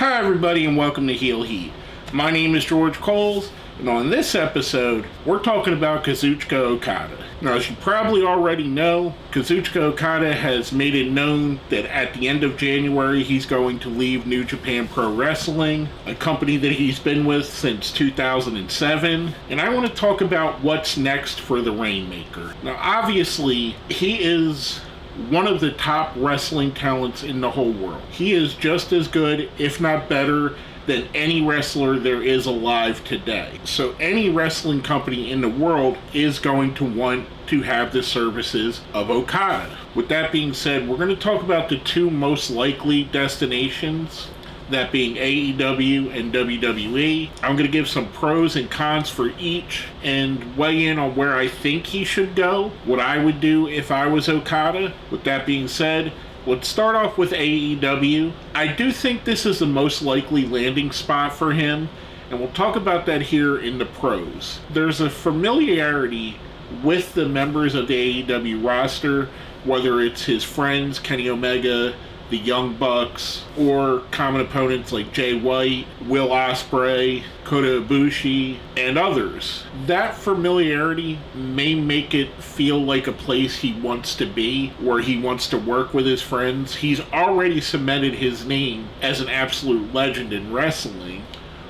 Hi everybody and welcome to Heel Heat. My name is George Coles, and on this episode, we're talking about Kazuchika Okada. Now, as you probably already know, Kazuchika Okada has made it known that at the end of January, he's going to leave New Japan Pro Wrestling, a company that he's been with since 2007. And I want to talk about what's next for the Rainmaker. Now, obviously, he is one of the top wrestling talents in the whole world. He is just as good, if not better, than any wrestler there is alive today. So any wrestling company in the world is going to want to have the services of Okada. With that being said, we're going to talk about the two most likely destinations, that being AEW and WWE. I'm going to give some pros and cons for each and weigh in on where I think he should go, what I would do if I was Okada. With that being said, let's start off with AEW. I do think this is the most likely landing spot for him, and we'll talk about that here in the pros. There's a familiarity with the members of the AEW roster, whether it's his friends, Kenny Omega, the Young Bucks, or common opponents like Jay White, Will Ospreay, Kota Ibushi, and others. That familiarity may make it feel like a place he wants to be, where he wants to work with his friends. He's already cemented his name as an absolute legend in wrestling,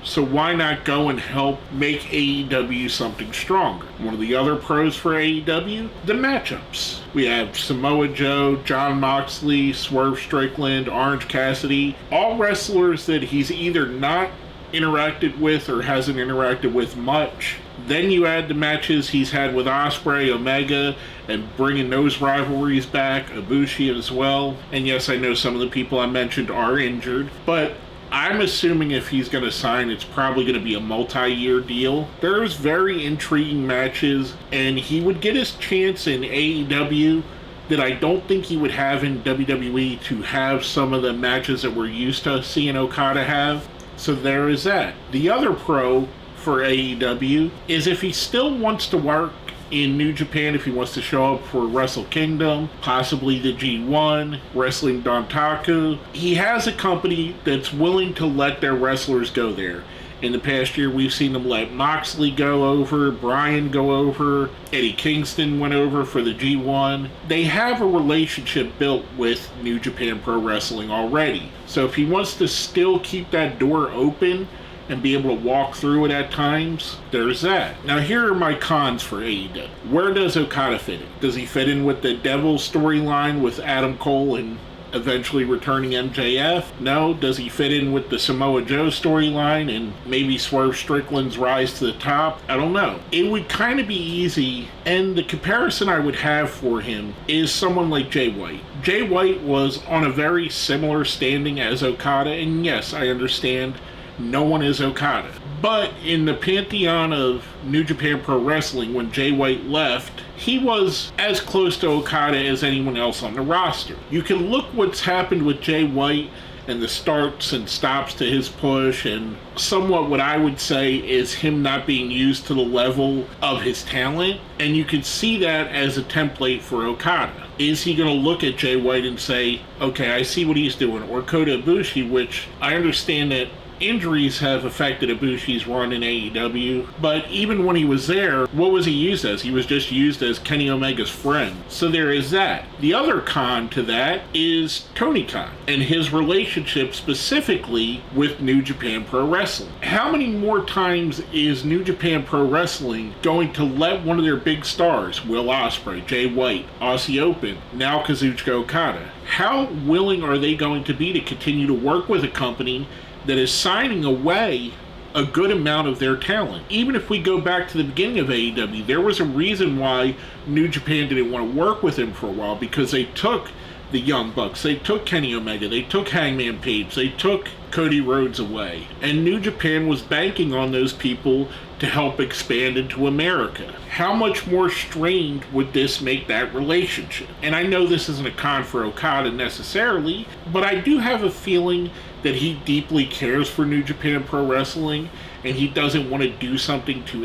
so why not go and help make AEW something stronger? One of the other pros for AEW, the matchups. We have Samoa Joe, Jon Moxley, Swerve Strickland, Orange Cassidy, all wrestlers that he's either not interacted with or hasn't interacted with much. Then you add the matches he's had with Ospreay, Omega, and bringing those rivalries back, Ibushi as well. And yes, I know some of the people I mentioned are injured, but I'm assuming if he's going to sign, it's probably going to be a multi-year deal. There's very intriguing matches, and he would get his chance in AEW that I don't think he would have in WWE to have some of the matches that we're used to seeing Okada have. So there is that. The other pro for AEW is if he still wants to work in New Japan, if he wants to show up for Wrestle Kingdom, possibly the G1, Wrestling Dontaku, he has a company that's willing to let their wrestlers go there. In the past year, we've seen them let Moxley go over, Bryan go over, Eddie Kingston went over for the G1. They have a relationship built with New Japan Pro Wrestling already. So if he wants to still keep that door open and be able to walk through it at times, there's that. Now here are my cons for AEW. Where does Okada fit in? Does he fit in with the Devil storyline with Adam Cole and eventually returning MJF? No. Does he fit in with the Samoa Joe storyline and maybe Swerve Strickland's rise to the top? I don't know. It would kind of be easy, and the comparison I would have for him is someone like Jay White. Jay White was on a very similar standing as Okada, and yes, I understand no one is Okada. But in the pantheon of New Japan Pro Wrestling, when Jay White left, he was as close to Okada as anyone else on the roster. You can look what's happened with Jay White and the starts and stops to his push, and somewhat what I would say is him not being used to the level of his talent, and you can see that as a template for Okada. Is he going to look at Jay White and say, okay, I see what he's doing? Or Kota Ibushi, which I understand that injuries have affected Ibushi's run in AEW, but even when he was there, what was he used as? He was just used as Kenny Omega's friend. So there is that. The other con to that is Tony Khan and his relationship specifically with New Japan Pro Wrestling. How many more times is New Japan Pro Wrestling going to let one of their big stars, Will Ospreay, Jay White, Aussie Open, now Kazuchika Okada, how willing are they going to be to continue to work with a company that is signing away a good amount of their talent? Even if we go back to the beginning of AEW, there was a reason why New Japan didn't want to work with him for a while, because they took the Young Bucks, they took Kenny Omega, they took Hangman Page, they took Cody Rhodes away. And New Japan was banking on those people to help expand into America. How much more strained would this make that relationship? And I know this isn't a con for Okada necessarily, but I do have a feeling that he deeply cares for New Japan Pro Wrestling, and he doesn't want to do something to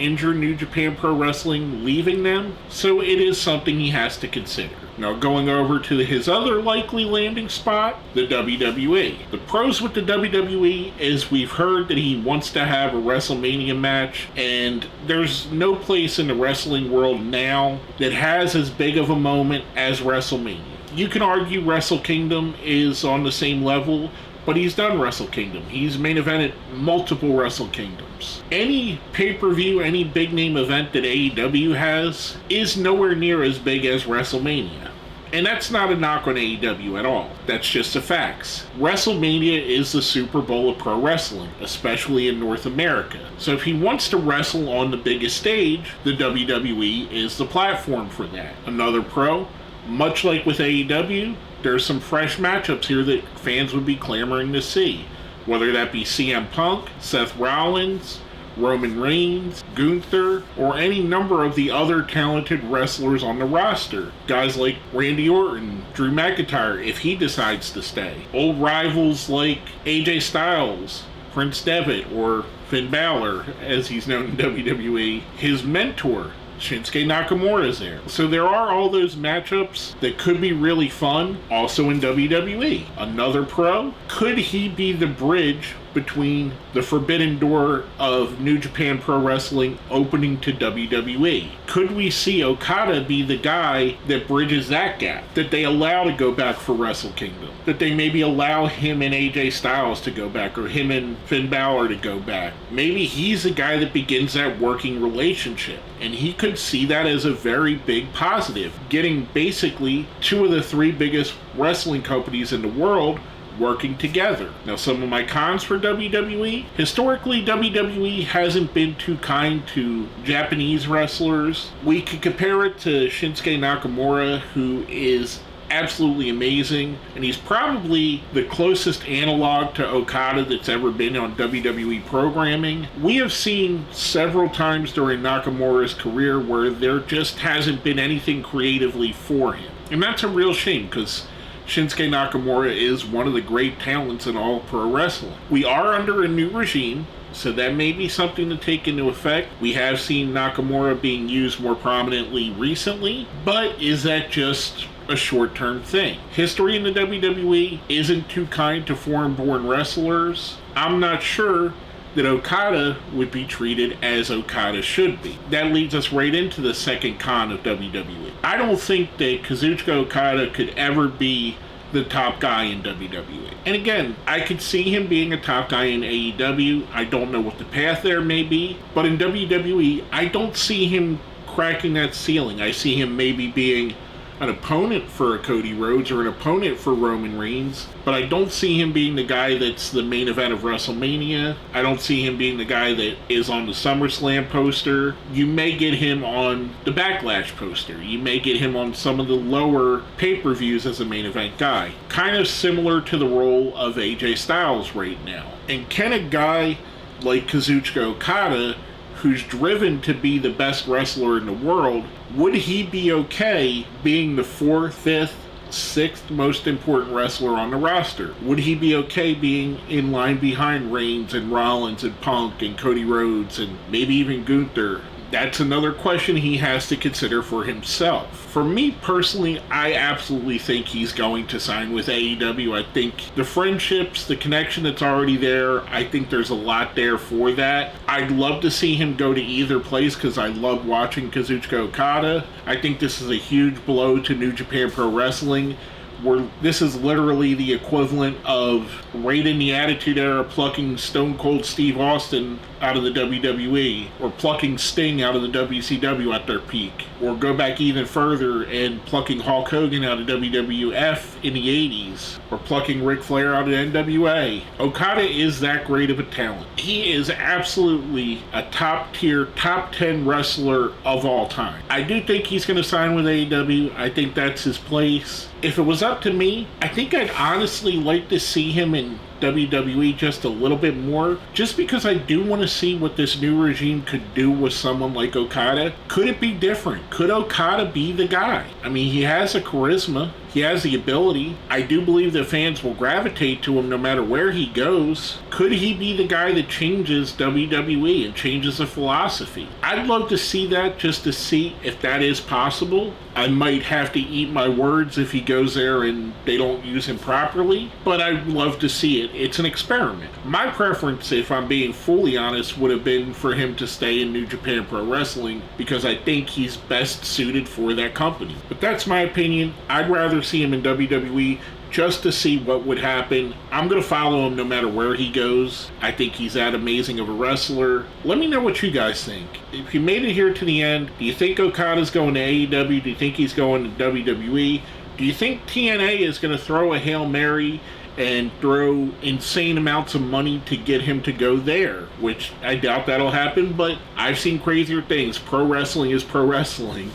injure New Japan Pro Wrestling leaving them, so it is something he has to consider. Now, going over to his other likely landing spot, the WWE. The pros with the WWE is we've heard that he wants to have a WrestleMania match, and there's no place in the wrestling world now that has as big of a moment as WrestleMania. You can argue Wrestle Kingdom is on the same level, but he's done Wrestle Kingdom. He's main evented multiple Wrestle Kingdoms. Any pay-per-view, any big-name event that AEW has is nowhere near as big as WrestleMania. And that's not a knock on AEW at all. That's just the facts. WrestleMania is the Super Bowl of pro wrestling, especially in North America. So if he wants to wrestle on the biggest stage, the WWE is the platform for that. Another pro, much like with AEW, there's some fresh matchups here that fans would be clamoring to see. Whether that be CM Punk, Seth Rollins, Roman Reigns, Gunther, or any number of the other talented wrestlers on the roster. Guys like Randy Orton, Drew McIntyre, if he decides to stay. Old rivals like AJ Styles, Prince Devitt, or Finn Balor, as he's known in WWE. His mentor, Shinsuke Nakamura, is there. So there are all those matchups that could be really fun, also in WWE. Another pro, could he be the bridge between the forbidden door of New Japan Pro Wrestling opening to WWE? Could we see Okada be the guy that bridges that gap? That they allow to go back for Wrestle Kingdom? That they maybe allow him and AJ Styles to go back, or him and Finn Balor to go back? Maybe he's the guy that begins that working relationship, and he could see that as a very big positive. Getting basically two of the three biggest wrestling companies in the world working together. Now, some of my cons for WWE. Historically, WWE hasn't been too kind to Japanese wrestlers. We could compare it to Shinsuke Nakamura, who is absolutely amazing, and he's probably the closest analog to Okada that's ever been on WWE programming. We have seen several times during Nakamura's career where there just hasn't been anything creatively for him. And that's a real shame, because Shinsuke Nakamura is one of the great talents in all pro wrestling. We are under a new regime, so that may be something to take into effect. We have seen Nakamura being used more prominently recently, but is that just a short-term thing? History in the WWE isn't too kind to foreign-born wrestlers. I'm not sure that Okada would be treated as Okada should be. That leads us right into the second con of WWE. I don't think that Kazuchika Okada could ever be the top guy in WWE. And again, I could see him being a top guy in AEW. I don't know what the path there may be, but in WWE, I don't see him cracking that ceiling. I see him maybe being an opponent for Cody Rhodes or an opponent for Roman Reigns, but I don't see him being the guy that's the main event of WrestleMania. I don't see him being the guy that is on the SummerSlam poster. You may get him on the Backlash poster. You may get him on some of the lower pay-per-views as a main event guy. Kind of similar to the role of AJ Styles right now. And can a guy like Kazuchika Okada, who's driven to be the best wrestler in the world, would he be okay being the 4th, 5th, 6th most important wrestler on the roster? Would he be okay being in line behind Reigns and Rollins and Punk and Cody Rhodes and maybe even Gunther? That's another question he has to consider for himself. For me personally, I absolutely think he's going to sign with AEW. I think the friendships, the connection that's already there, I think there's a lot there for that. I'd love to see him go to either place because I love watching Kazuchika Okada. I think this is a huge blow to New Japan Pro Wrestling, where this is literally the equivalent of right in the Attitude Era plucking Stone Cold Steve Austin out of the WWE, or plucking Sting out of the WCW at their peak, or go back even further and plucking Hulk Hogan out of WWF in the 80s, or plucking Ric Flair out of NWA. Okada is that great of a talent. He is absolutely a top tier, top 10 wrestler of all time. I do think he's going to sign with AEW. I think that's his place. If it was up to me, I think I'd honestly like to see him in WWE just a little bit more, just because I do want to see what this new regime could do with someone like Okada. Could it be different? Could Okada be the guy? I mean, he has a charisma. He has the ability. I do believe that fans will gravitate to him no matter where he goes. Could he be the guy that changes WWE and changes the philosophy? I'd love to see that, just to see if that is possible. I might have to eat my words if he goes there and they don't use him properly, but I'd love to see it. It's an experiment. My preference, if I'm being fully honest, would have been for him to stay in New Japan Pro Wrestling, because I think he's best suited for that company. But that's my opinion. I'd rather see him in WWE just to see what would happen. I'm going to follow him no matter where he goes. I think he's that amazing of a wrestler. Let me know what you guys think. If you made it here to the end, do you think Okada's going to AEW? Do you think he's going to WWE? Do you think TNA is going to throw a Hail Mary and throw insane amounts of money to get him to go there? Which I doubt that'll happen, but I've seen crazier things. Pro wrestling is pro wrestling.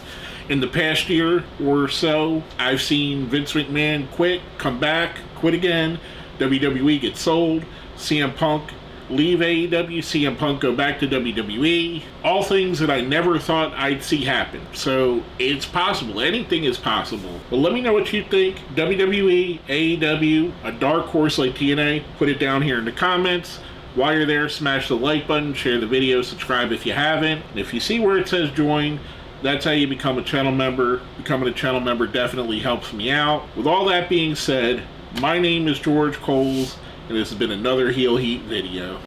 In the past year or so, I've seen Vince McMahon quit, come back, quit again, WWE get sold, CM Punk leave AEW, CM Punk go back to WWE. All things that I never thought I'd see happen. So it's possible. Anything is possible. But let me know what you think. WWE, AEW, a dark horse like TNA, put it down here in the comments. While you're there, smash the like button, share the video, subscribe if you haven't. And if you see where it says join, that's how you become a channel member. Becoming a channel member definitely helps me out. With all that being said, my name is George Coles, and this has been another Heel Heat video.